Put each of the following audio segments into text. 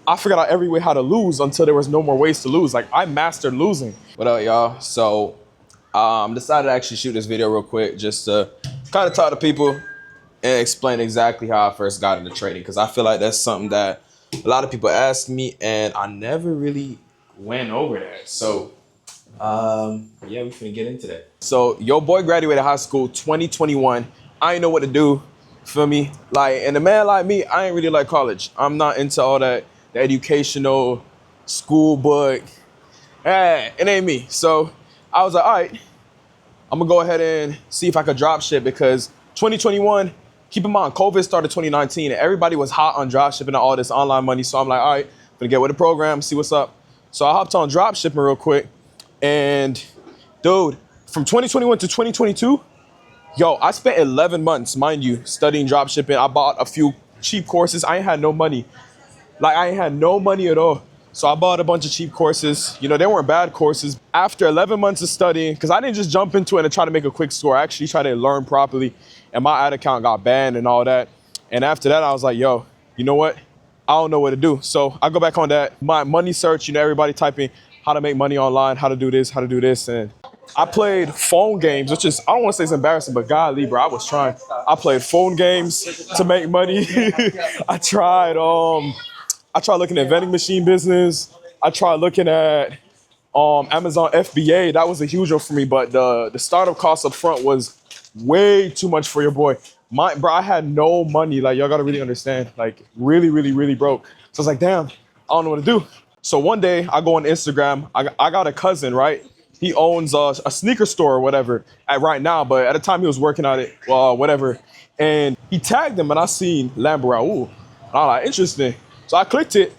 I figured out every way how to lose until there was no more ways to lose. Like, I mastered losing. What up, y'all? So, decided to actually shoot this video real quick just to kind of talk to people and explain exactly how I first got into trading, because I feel like that's something that a lot of people ask me and I never really went over that. So, yeah, we finna get into that. So, your boy graduated high school 2021. I ain't know what to do. Feel me? Like, and a man like me, I ain't really like college. I'm not into all that the educational school book. It ain't me. So I was like, all right, I'm gonna go ahead and see if I could drop ship, because 2021, keep in mind, COVID started 2019 and everybody was hot on drop shipping and all this online money. So I'm like, all right, I'm gonna get with the program, see what's up. So I hopped on drop shipping real quick. And dude, from 2021 to 2022, yo, I spent 11 months, mind you, studying drop shipping. I bought a few cheap courses. I ain't had no money. Like, I ain't had no money at all. So I bought a bunch of cheap courses. You know, they weren't bad courses. After 11 months of studying, because I didn't just jump into it and try to make a quick score. I actually tried to learn properly. And my ad account got banned and all that. And after that, I was like, yo, you know what? I don't know what to do. So I go back on that. My money search, you know, everybody typing how to make money online, how to do this, how to do this. And I played phone games, which is, I don't want to say it's embarrassing, but golly, bro, I was trying. I played phone games to make money. I tried looking at vending machine business. I tried looking at Amazon FBA. That was a huge one for me, but the startup cost up front was way too much for your boy. Bro, I had no money. Like, y'all gotta really understand. Like, really, really, really broke. So I was like, damn, I don't know what to do. So one day I go on Instagram. I got a cousin, right? He owns a sneaker store or whatever right now, but at the time he was working on it, whatever. And he tagged him and I seen Lambo Raul. I was like, interesting. So I clicked it,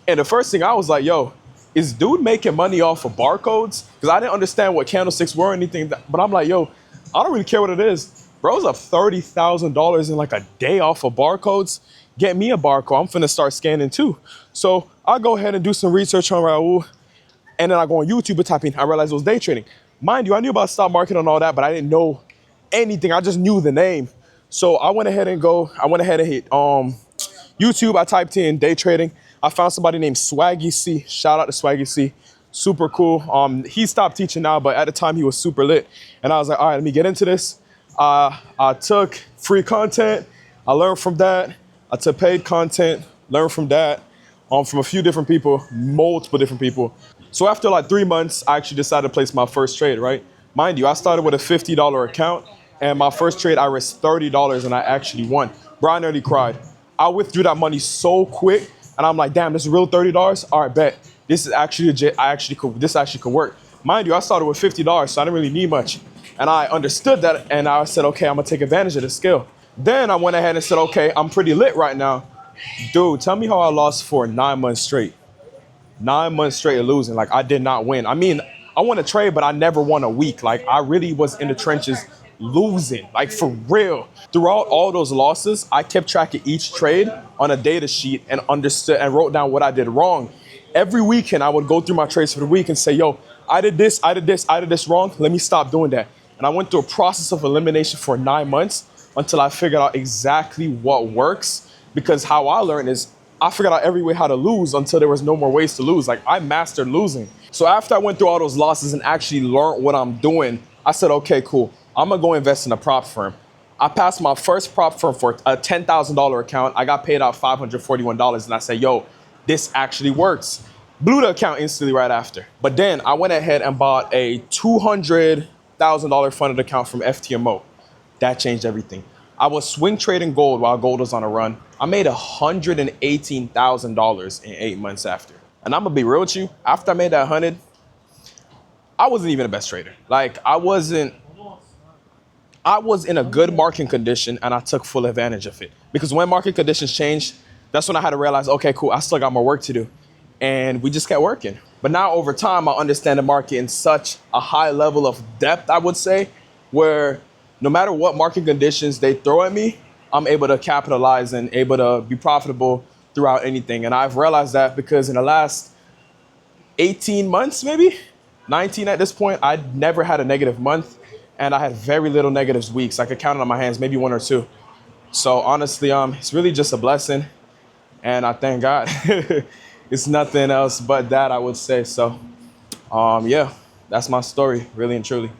and the first thing I was like, yo, is dude making money off of barcodes? Because I didn't understand what candlesticks were or anything, but I'm like, yo, I don't really care what it is. Bro's up $30,000 in like a day off of barcodes. Get me a barcode. I'm finna start scanning too. So I go ahead and do some research on Raul, and then I go on YouTube and type in. I realized it was day trading. Mind you, I knew about stock market and all that, but I didn't know anything. I just knew the name. So I went ahead and hit YouTube. I typed in day trading. I found somebody named Swaggy C. Shout out to Swaggy C. Super cool. He stopped teaching now, but at the time he was super lit. And I was like, all right, let me get into this. I took free content. I learned from that. I took paid content, learned from that, from a few different people, multiple different people. So after like 3 months, I actually decided to place my first trade, right? Mind you, I started with a $50 account, and my first trade, I risked $30 and I actually won. Bro, I nearly cried. I withdrew that money so quick, and I'm like, damn, this is real $30? All right, bet. This is actually legit. This actually could work. Mind you, I started with $50, so I didn't really need much. And I understood that, and I said, okay, I'm gonna take advantage of this skill. Then I went ahead and said, okay, I'm pretty lit right now. Dude, tell me how I lost for 9 months straight. 9 months straight of losing. Like, I did not win. I mean, I won a trade, but I never won a week. Like, I really was in the trenches losing, like, for real. Throughout all those losses, I kept track of each trade on a data sheet and understood and wrote down what I did wrong. Every weekend, I would go through my trades for the week and say, yo, I did this wrong. Let me stop doing that. And I went through a process of elimination for 9 months until I figured out exactly what works. Because how I learned is I figured out every way how to lose until there was no more ways to lose. Like, I mastered losing. So after I went through all those losses and actually learned what I'm doing, I said, okay, cool. I'm gonna go invest in a prop firm. I passed my first prop firm for a $10,000 account. I got paid out $541, and I said, yo, this actually works. Blew the account instantly right after. But then I went ahead and bought a $200,000 funded account from FTMO. That changed everything. I was swing trading gold while gold was on a run. I made $118,000 in 8 months after. And I'm gonna be real with you, after I made that 100, I wasn't even the best trader. Like, I was in a good market condition and I took full advantage of it. Because when market conditions changed, that's when I had to realize, okay, cool, I still got more work to do. And we just kept working. But now over time, I understand the market in such a high level of depth, I would say, where no matter what market conditions they throw at me, I'm able to capitalize and able to be profitable throughout anything. And I've realized that because in the last 18 months, maybe 19 at this point, I never had a negative month, and I had very little negatives weeks. I could count it on my hands, maybe one or two. So honestly, it's really just a blessing, and I thank God. it's nothing else but that, I would say. So, yeah, that's my story, really and truly.